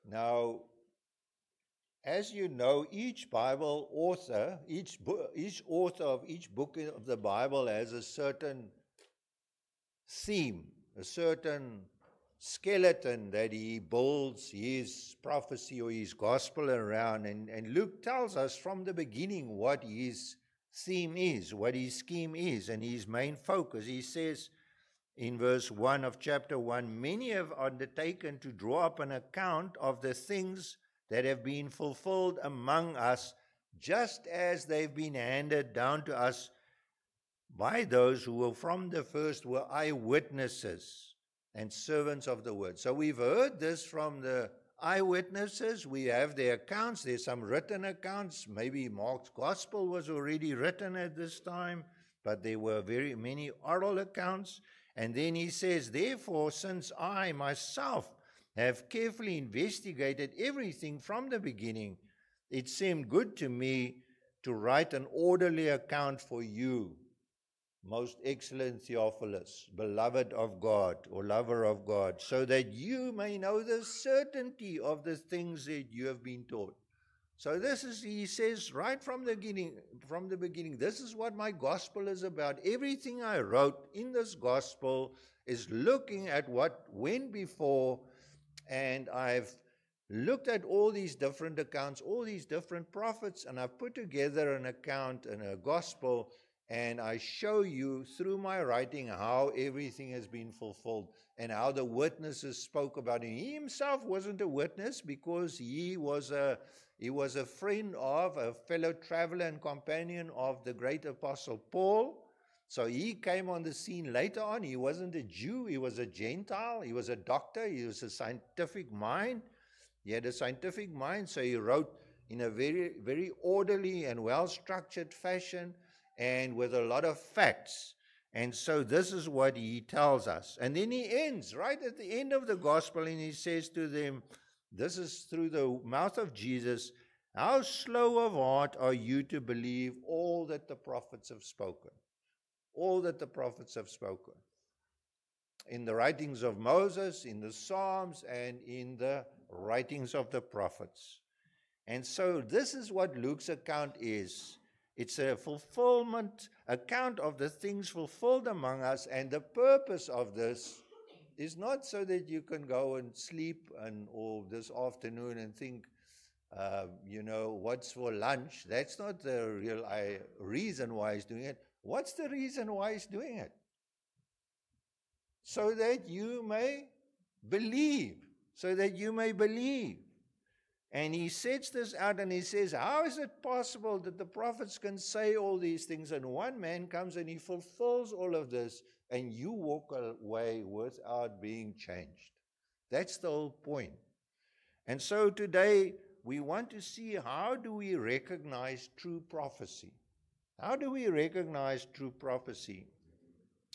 Now, as you know, each Bible author, each author of each book of the Bible has a certain theme, a certain skeleton that he builds his prophecy or his gospel around. And Luke tells us from the beginning what his theme is, what his scheme is, and his main focus. He says in verse 1 of chapter 1, many have undertaken to draw up an account of the things that have been fulfilled among us, just as they've been handed down to us by those who were from the first were eyewitnesses and servants of the word. So we've heard this from the eyewitnesses. We have their accounts. There's some written accounts. Maybe Mark's gospel was already written at this time, but there were very many oral accounts. And then he says, therefore, since I myself have carefully investigated everything from the beginning, it seemed good to me to write an orderly account for you, most excellent Theophilus, beloved of God or lover of God, so that you may know the certainty of the things that you have been taught. So this is, he says, right from the beginning, this is what my gospel is about. Everything I wrote in this gospel is looking at what went before, and I've looked at all these different accounts, all these different prophets, and I've put together an account and a gospel, and I show you through my writing how everything has been fulfilled and how the witnesses spoke about it. He himself wasn't a witness because he was a friend of, a fellow traveler and companion of the great apostle Paul. So he came on the scene later on. He wasn't a Jew, he was a Gentile, he was a doctor, he was a scientific mind. He had a scientific mind, so he wrote in a very, very orderly and well-structured fashion and with a lot of facts. And so this is what he tells us. And then he ends right at the end of the gospel, and he says to them, this is through the mouth of Jesus, how slow of heart are you to believe all that the prophets have spoken? All that the prophets have spoken. In the writings of Moses, in the Psalms, and in the writings of the prophets. And so this is what Luke's account is. It's a fulfillment account of the things fulfilled among us, and the purpose of this is not so that you can go and sleep or this afternoon and think, what's for lunch. That's not the real reason why he's doing it. What's the reason why he's doing it? So that you may believe. So that you may believe. And he sets this out and he says, how is it possible that the prophets can say all these things and one man comes and he fulfills all of this and you walk away without being changed? That's the whole point. And so today we want to see, how do we recognize true prophecy? How do we recognize true prophecy?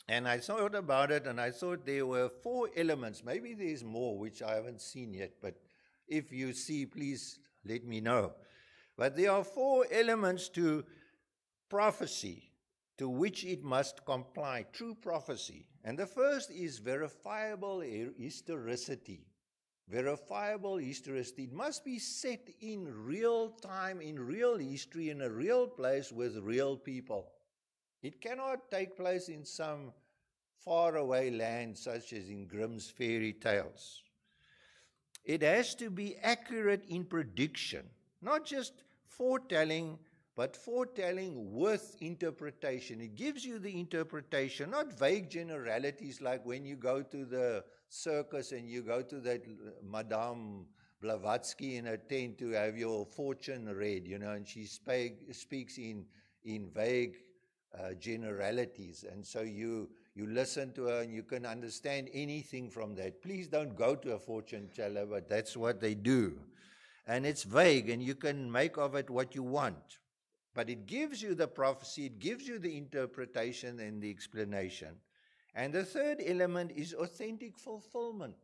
And I thought about it and I thought there were 4 elements. Maybe there's more which I haven't seen yet, but if you see, please let me know. But there are 4 elements to prophecy to which it must comply, true prophecy. And the first is verifiable historicity. Verifiable historicity. It must be set in real time, in real history, in a real place with real people. It cannot take place in some faraway land such as in Grimm's fairy tales. It has to be accurate in prediction, not just foretelling, but foretelling with interpretation. It gives you the interpretation, not vague generalities like when you go to the circus and you go to that Madame Blavatsky in a tent to have your fortune read, and she speaks in vague generalities. And so you listen to her and you can understand anything from that. Please don't go to a fortune teller, but that's what they do. And it's vague and you can make of it what you want. But it gives you the prophecy, it gives you the interpretation and the explanation. And the third element is authentic fulfillment.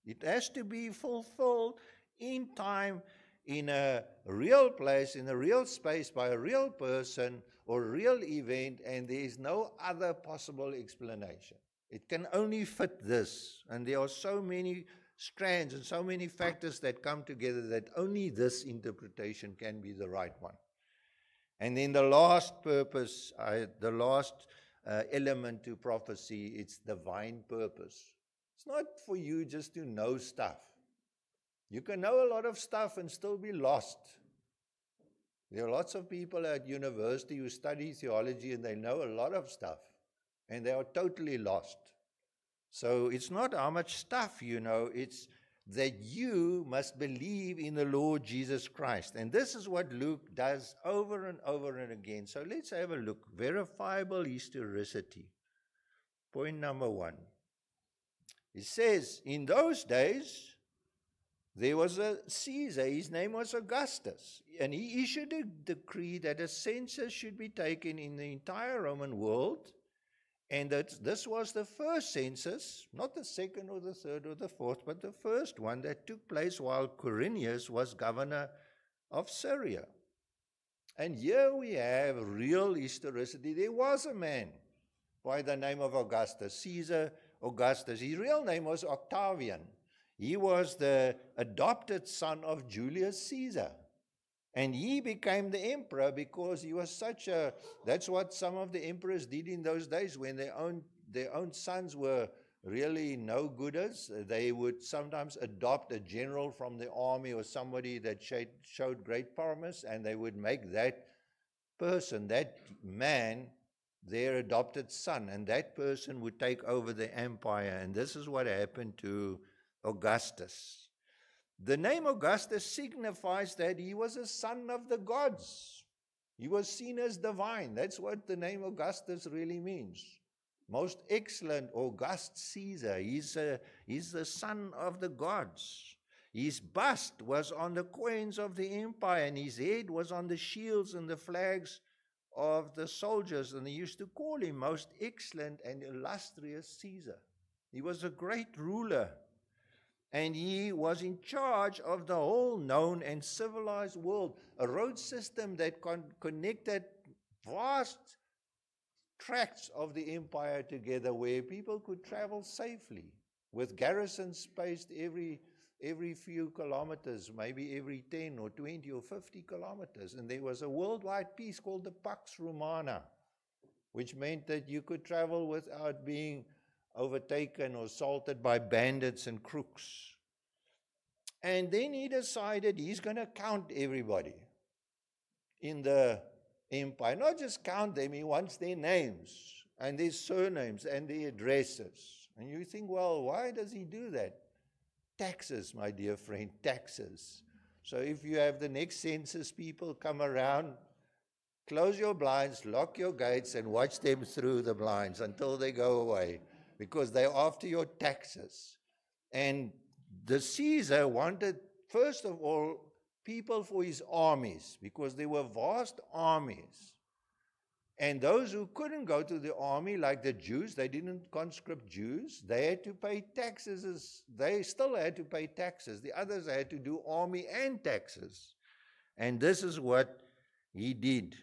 It has to be fulfilled in time, in a real place, in a real space, by a real person or real event, and there is no other possible explanation. It can only fit this. And there are so many strands and so many factors that come together that only this interpretation can be the right one. And then the last purpose, the last element to prophecy, it's divine purpose. It's not for you just to know stuff. You can know a lot of stuff and still be lost. There are lots of people at university who study theology and they know a lot of stuff and they are totally lost. So it's not how much stuff you know, it's that you must believe in the Lord Jesus Christ. And this is what Luke does over and over and again. So let's have a look. Verifiable historicity. Point number 1. It says, in those days, there was a Caesar, his name was Augustus, and he issued a decree that a census should be taken in the entire Roman world, and that this was the first census, not the second or the third or the fourth, but the first one that took place while Quirinius was governor of Syria. And here we have real historicity. There was a man by the name of Augustus, Caesar Augustus. His real name was Octavian. He was the adopted son of Julius Caesar. And he became the emperor because he was that's what some of the emperors did in those days when their own sons were really no-gooders. They would sometimes adopt a general from the army or somebody that showed great promise, and they would make that person, that man, their adopted son, and that person would take over the empire. And this is what happened to Augustus. The name Augustus signifies that he was a son of the gods. He was seen as divine. That's what the name Augustus really means. Most excellent, august Caesar. He's the son of the gods. His bust was on the coins of the empire, and his head was on the shields and the flags of the soldiers. And they used to call him most excellent and illustrious Caesar. He was a great ruler. And he was in charge of the whole known and civilized world, a road system that connected vast tracts of the empire together where people could travel safely, with garrisons spaced every few kilometers, maybe every 10 or 20 or 50 kilometers. And there was a worldwide peace called the Pax Romana, which meant that you could travel without being overtaken or assaulted by bandits and crooks. And then he decided he's going to count everybody in the empire. Not just count them, he wants their names and their surnames and their addresses. And you think, well, why does he do that? Taxes, my dear friend, taxes. So if you have the next census people come around, close your blinds, lock your gates, and watch them through the blinds until they go away, because they're after your taxes. And the Caesar wanted, first of all, people for his armies, because there were vast armies. And those who couldn't go to the army, like the Jews, they didn't conscript Jews, they had to pay taxes. They still had to pay taxes. The others had to do army and taxes. And this is what he did.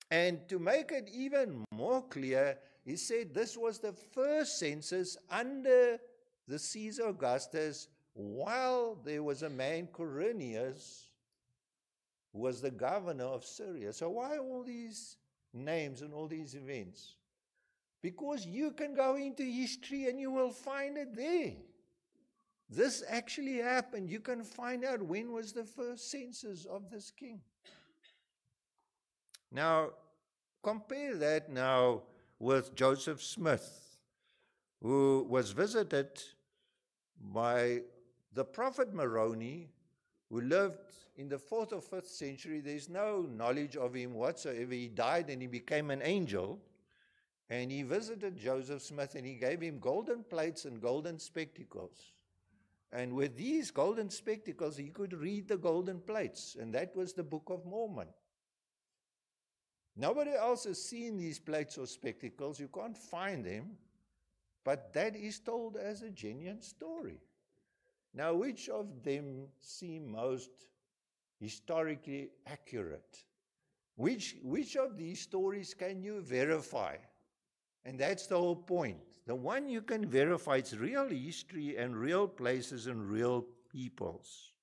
And to make it even more clear, he said this was the first census under the Caesar Augustus, while there was a man, Quirinius, who was the governor of Syria. So why all these names and all these events? Because you can go into history and you will find it there. This actually happened. You can find out when was the first census of this king. Now, compare that now with Joseph Smith, who was visited by the prophet Moroni, who lived in the 4th or 5th century. There's no knowledge of him whatsoever. He died and he became an angel. And he visited Joseph Smith and he gave him golden plates and golden spectacles. And with these golden spectacles, he could read the golden plates. And that was the Book of Mormon. Nobody else has seen these plates or spectacles. You can't find them. But that is told as a genuine story. Now, which of them seem most historically accurate? Which of these stories can you verify? And that's the whole point. the one you can verify. It's real history and real places and real peoples.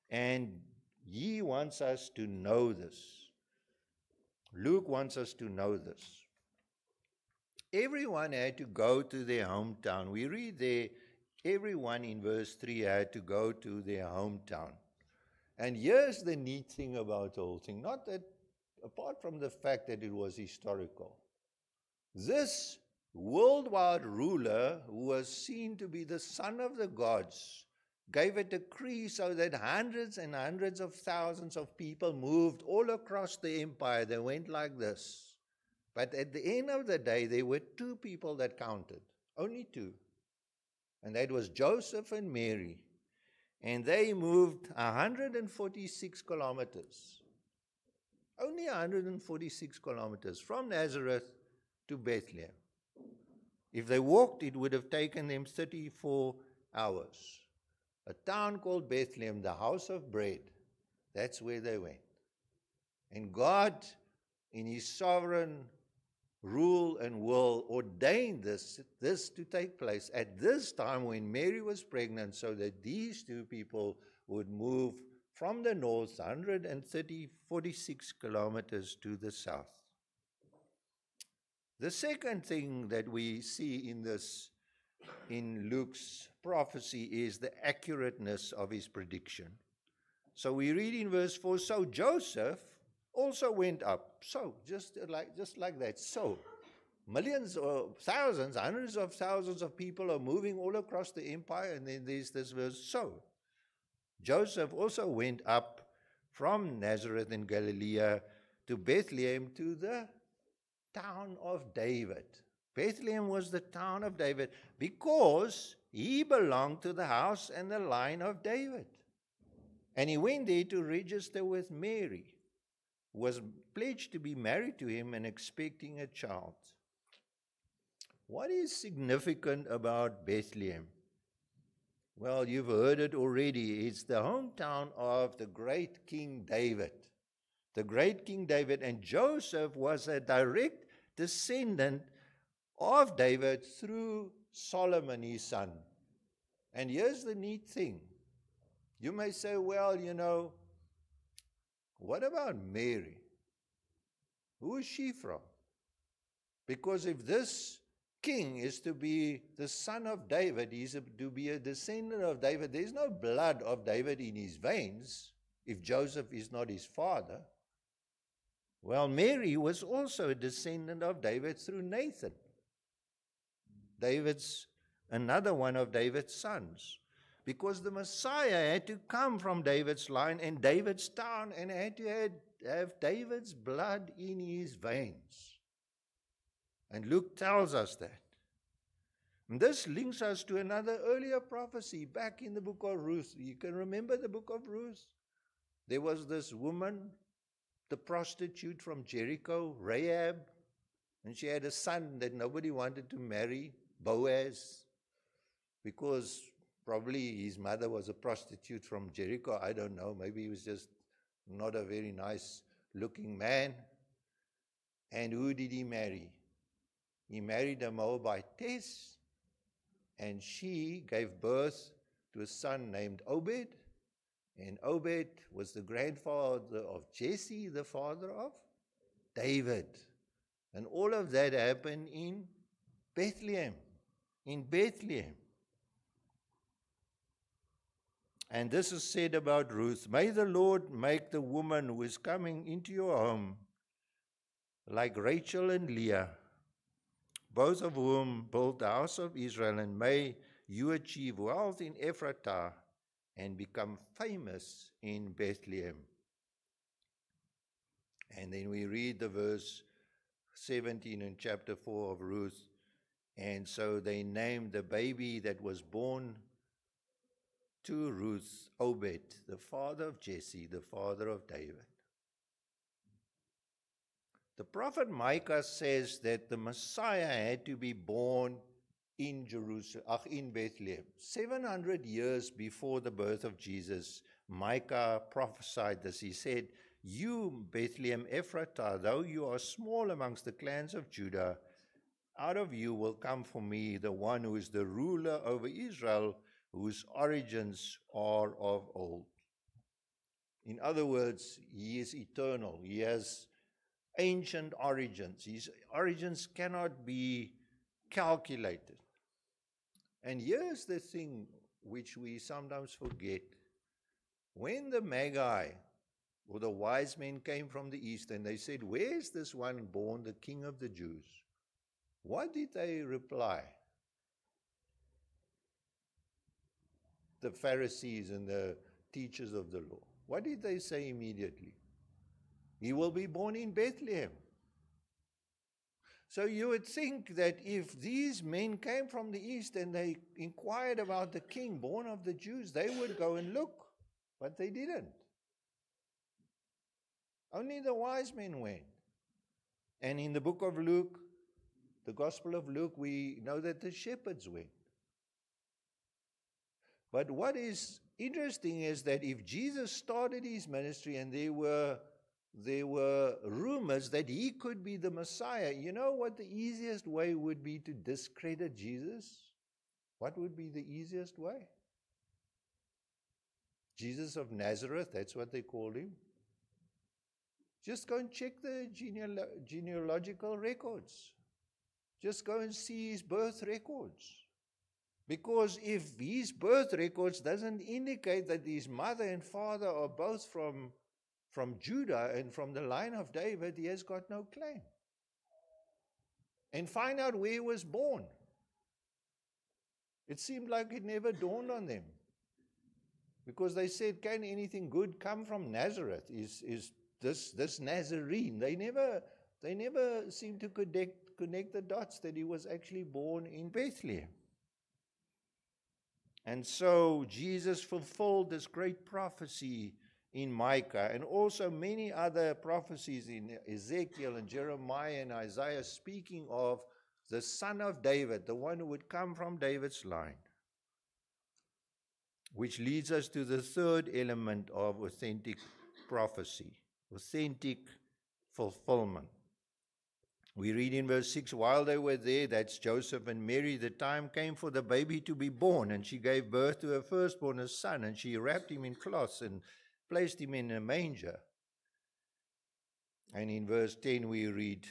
And he wants us to know this. Luke wants us to know this. Everyone had to go to their hometown. We read there, everyone in verse 3 had to go to their hometown. And here's the neat thing about the whole thing. Not that, apart from the fact that it was historical, this worldwide ruler, who was seen to be the son of the gods, gave a decree so that hundreds and hundreds of thousands of people moved all across the empire. They went like this. But at the end of the day, there were two people that counted, only two. And that was Joseph and Mary. And they moved 146 kilometers. Only 146 kilometers from Nazareth to Bethlehem. If they walked, it would have taken them 34 hours. A town called Bethlehem, the house of bread, that's where they went. And God, in His sovereign rule and will, ordained this to take place at this time when Mary was pregnant, so that these two people would move from the north 146 kilometers to the south. The second thing that we see in Luke's prophecy is the accurateness of his prediction. So we read in verse 4, so Joseph also went up. So, just like that. So, millions or thousands, hundreds of thousands of people are moving all across the empire, and then there's this verse, so Joseph also went up from Nazareth in Galilee to Bethlehem, to the town of David. Bethlehem was the town of David because he belonged to the house and the line of David. And he went there to register with Mary, who was pledged to be married to him and expecting a child. What is significant about Bethlehem? Well, you've heard it already. It's the hometown of the great King David. The great King David. And Joseph was a direct descendant of David through Solomon, his son. And here's the neat thing. You may say, well, what about Mary? Who is she from? Because if this king is to be the son of David, he's to be a descendant of David, there's no blood of David in his veins if Joseph is not his father. Well, Mary was also a descendant of David through Nathan. Another one of David's sons. Because the Messiah had to come from David's line and David's town, and had to have David's blood in his veins. And Luke tells us that. And this links us to another earlier prophecy back in the book of Ruth. You can remember the book of Ruth? There was this woman, the prostitute from Jericho, Rahab, and she had a son that nobody wanted to marry, Boaz, because probably his mother was a prostitute from Jericho. I don't know. Maybe he was just not a very nice looking man. And who did he marry? He married a Moabitess, and she gave birth to a son named Obed. And Obed was the grandfather of Jesse, the father of David. And all of that happened in Bethlehem. In Bethlehem. And this is said about Ruth. May the Lord make the woman who is coming into your home like Rachel and Leah, both of whom built the house of Israel, and may you achieve wealth in Ephratah and become famous in Bethlehem. And then we read the verse 17 in chapter 4 of Ruth. And so they named the baby that was born to Ruth Obed, the father of Jesse, the father of David. The prophet Micah says that the Messiah had to be born in in Bethlehem. 700 years before the birth of Jesus, Micah prophesied this. He said, you, Bethlehem Ephratah, though you are small amongst the clans of Judah, out of you will come for me the one who is the ruler over Israel, whose origins are of old. In other words, he is eternal. He has ancient origins. His origins cannot be calculated. And here's the thing which we sometimes forget. When the Magi or the wise men came from the east and they said, "Where's this one born, the King of the Jews?" What did they reply? The Pharisees and the teachers of the law. What did they say immediately? He will be born in Bethlehem. So you would think that if these men came from the east and they inquired about the king born of the Jews, they would go and look. But they didn't. Only the wise men went. And in the book of Luke, the Gospel of Luke, we know that the shepherds went. But what is interesting is that if Jesus started his ministry and there were rumors that he could be the Messiah, you know what the easiest way would be to discredit Jesus? What would be the easiest way? Jesus of Nazareth, that's what they called him. Just go and check the genealogical records. Just go and see his birth records. Because if his birth records doesn't indicate that his mother and father are both from Judah and from the line of David, he has got no claim. And find out where he was born. It seemed like it never dawned on them. Because they said, can anything good come from Nazareth? Is this Nazarene? They never seemed to connect the dots that he was actually born in Bethlehem. And so Jesus fulfilled this great prophecy in Micah, and also many other prophecies in Ezekiel and Jeremiah and Isaiah, speaking of the son of David, the one who would come from David's line. Which leads us to the third element of authentic prophecy, authentic fulfillment. We read in verse 6, while they were there, that's Joseph and Mary, the time came for the baby to be born, and she gave birth to her firstborn, a son, and she wrapped him in cloths and placed him in a manger. And in verse 10 we read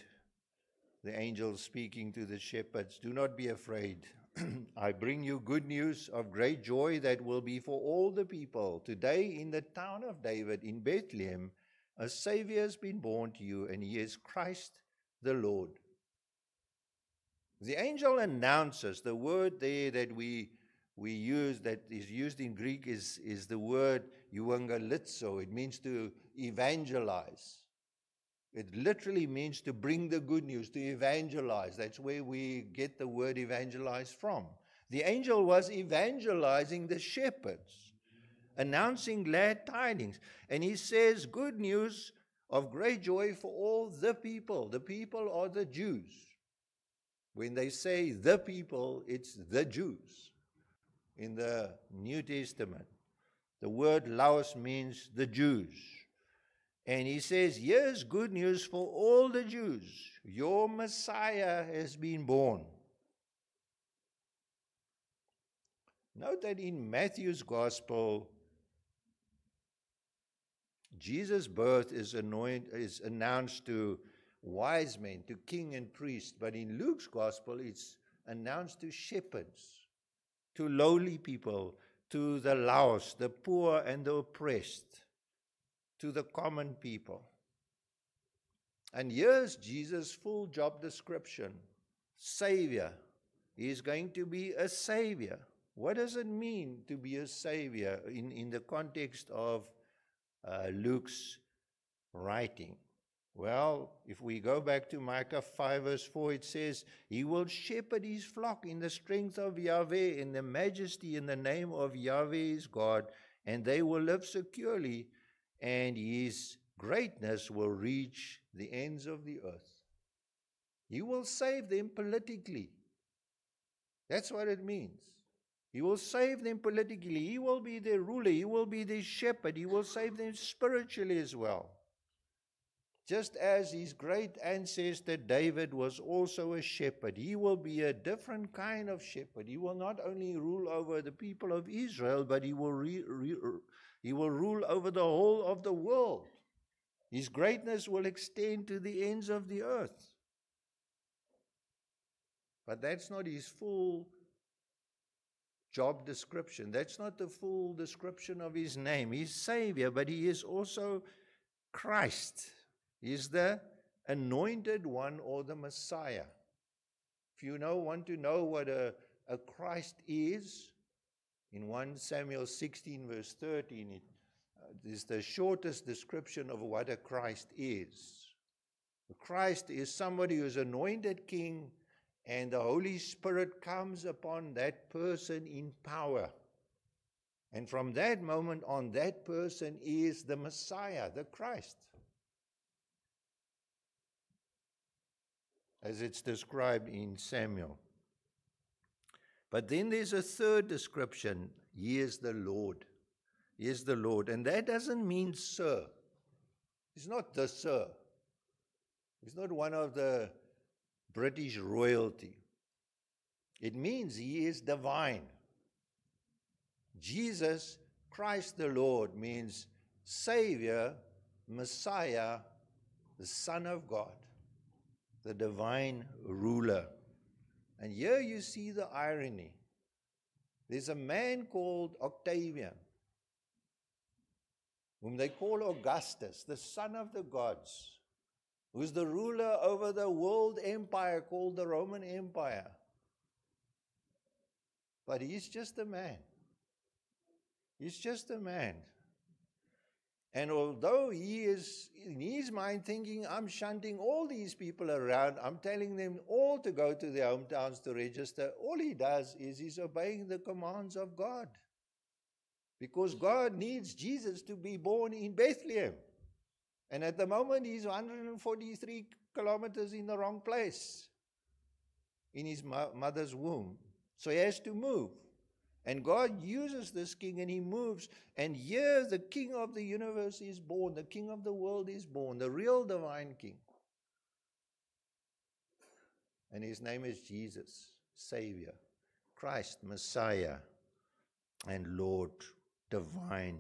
the angel speaking to the shepherds, do not be afraid. I bring you good news of great joy that will be for all the people. Today in the town of David in Bethlehem, a Savior has been born to you, and he is Christ the Lord. The angel announces, the word there that we use, that is used in Greek, is the word euangelizo. It means to evangelize. It literally means to bring the good news, to evangelize. That's where we get the word evangelize from. The angel was evangelizing the shepherds, announcing glad tidings. And he says, good news of great joy for all the people. The people are the Jews. When they say the people, it's the Jews. In the New Testament, the word laos means the Jews. And he says, here's good news for all the Jews. Your Messiah has been born. Note that in Matthew's Gospel, Jesus' birth is announced to wise men, to king and priest. But in Luke's Gospel, it's announced to shepherds, to lowly people, to the laos, the poor and the oppressed, to the common people. And here's Jesus' full job description. Savior. He is going to be a Savior. What does it mean to be a Savior in the context of Luke's writing? Well, if we go back to Micah 5 verse 4, it says, he will shepherd his flock in the strength of Yahweh, in the majesty in the name of Yahweh his God, and they will live securely, and his greatness will reach the ends of the earth. He will save them politically. That's what it means. He will save them politically. He will be their ruler. He will be their shepherd. He will save them spiritually as well. Just as his great ancestor David was also a shepherd, he will be a different kind of shepherd. He will not only rule over the people of Israel, but he will rule over the whole of the world. His greatness will extend to the ends of the earth. But that's not his full job description. That's not the full description of his name. He's Savior, but he is also Christ. He is the anointed one or the Messiah. If you want to know what a Christ is, in 1 Samuel 16 verse 13, it is the shortest description of what a Christ is. A Christ is somebody who is anointed king, and the Holy Spirit comes upon that person in power. And from that moment on, that person is the Messiah, the Christ, as it's described in Samuel. But then there's a third description. He is the Lord. He is the Lord. And that doesn't mean sir. He's not the sir. He's not one of the British royalty. It means he is divine. Jesus, Christ the Lord, means Savior, Messiah, the Son of God, the divine ruler. And here you see the irony. There's a man called Octavian, whom they call Augustus, the son of the gods, who's the ruler over the world empire called the Roman Empire. But he's just a man. He's just a man. And although he is, in his mind, thinking, I'm shunting all these people around, I'm telling them all to go to their hometowns to register, all he does is he's obeying the commands of God. Because God needs Jesus to be born in Bethlehem. And at the moment, he's 143 kilometers in the wrong place, in his mother's womb. So he has to move. And God uses this king and he moves. And here the king of the universe is born. The king of the world is born. The real divine king. And his name is Jesus, Savior, Christ, Messiah, and Lord, divine,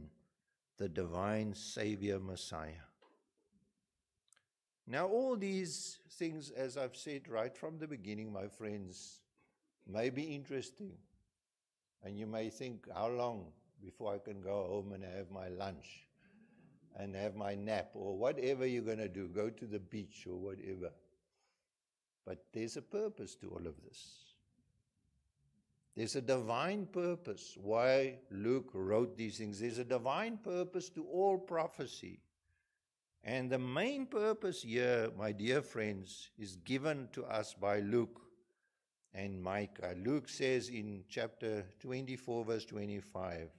the divine Savior, Messiah. Now all these things, as I've said right from the beginning, my friends, may be interesting. And you may think, how long before I can go home and have my lunch and have my nap or whatever you're going to do, go to the beach or whatever. But there's a purpose to all of this. There's a divine purpose why Luke wrote these things. There's a divine purpose to all prophecy. And the main purpose here, my dear friends, is given to us by Luke and Micah. Luke says in chapter 24, verse 25,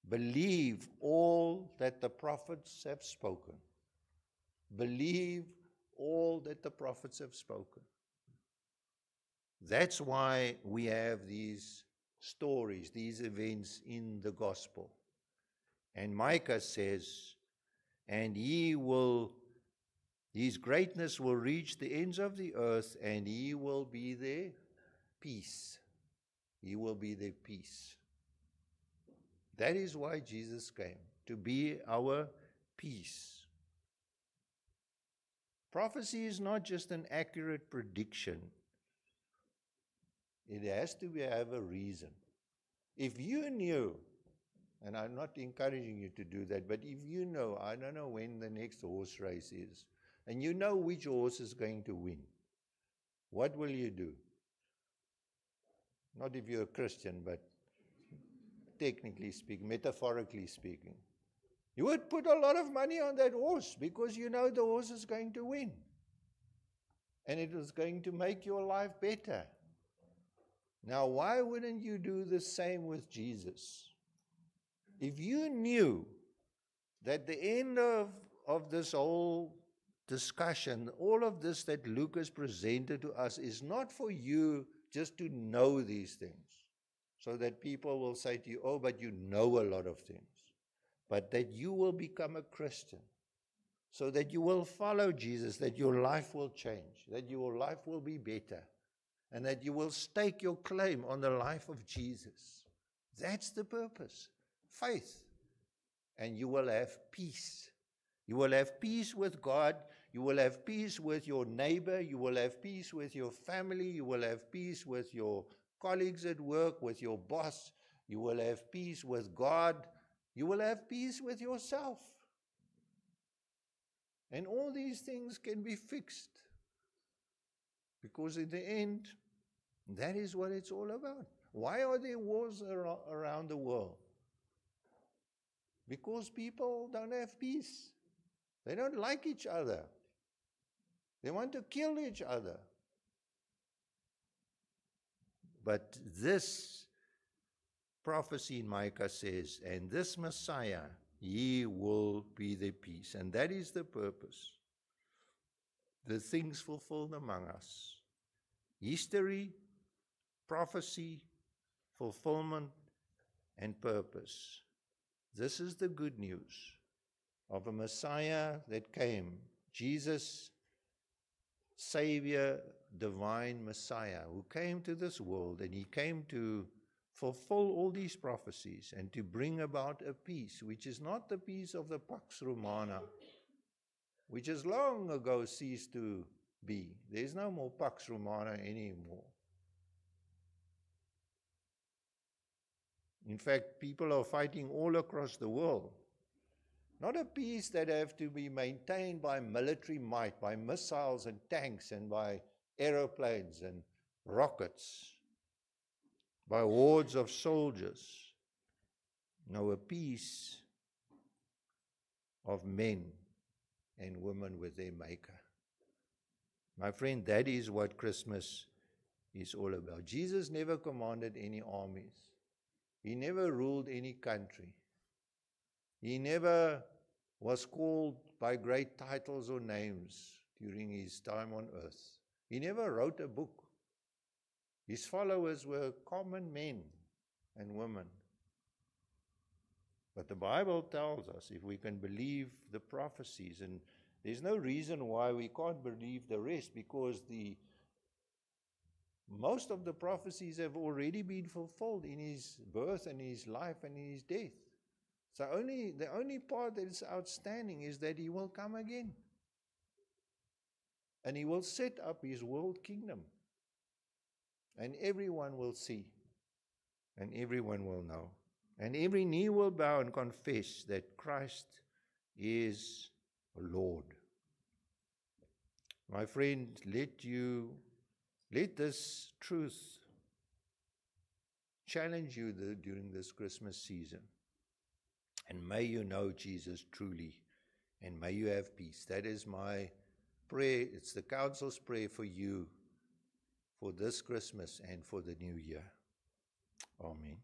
believe all that the prophets have spoken. Believe all that the prophets have spoken. That's why we have these stories, these events in the gospel. And Micah says, and his greatness will reach the ends of the earth, and he will be their peace. He will be their peace. That is why Jesus came, to be our peace. Prophecy is not just an accurate prediction. It has to have a reason. If you knew, and I'm not encouraging you to do that, but if you know, I don't know when the next horse race is, and you know which horse is going to win, what will you do? Not if you're a Christian, but technically speaking, metaphorically speaking. You would put a lot of money on that horse because you know the horse is going to win. And it is going to make your life better. Now, why wouldn't you do the same with Jesus? If you knew that the end of this whole discussion, all of this that Luke has presented to us is not for you just to know these things, so that people will say to you, oh, but you know a lot of things, but that you will become a Christian, so that you will follow Jesus, that your life will change, that your life will be better, and that you will stake your claim on the life of Jesus. That's the purpose. Faith. And you will have peace. You will have peace with God. You will have peace with your neighbor. You will have peace with your family. You will have peace with your colleagues at work, with your boss. You will have peace with God. You will have peace with yourself. And all these things can be fixed. Because in the end, that is what it's all about. Why are there wars around the world? Because people don't have peace. They don't like each other. They want to kill each other. But this prophecy in Micah says, and this Messiah, he will be the peace. And that is the purpose. The things fulfilled among us. History, prophecy, fulfillment, and purpose. This is the good news of a Messiah that came. Jesus, Savior, divine Messiah, who came to this world, and he came to fulfill all these prophecies and to bring about a peace, which is not the peace of the Pax Romana, which has long ago ceased to be. There's no more Pax Romana anymore. In fact, people are fighting all across the world. Not a peace that have to be maintained by military might, by missiles and tanks and by aeroplanes and rockets, by hordes of soldiers. No, a peace of men and women with their Maker. My friend, that is what Christmas is all about. Jesus never commanded any armies. He never ruled any country. He never was called by great titles or names during his time on earth. He never wrote a book. His followers were common men and women. But the Bible tells us, if we can believe the prophecies, and there's no reason why we can't believe the rest, because most of the prophecies have already been fulfilled in his birth and his life and in his death. So the only part that is outstanding is that he will come again. And he will set up his world kingdom. And everyone will see. And everyone will know. And every knee will bow and confess that Christ is Lord. My friend, let this truth challenge you during this Christmas season. And may you know Jesus truly, and may you have peace. That is my prayer. It's the council's prayer for you for this Christmas and for the new year. Amen.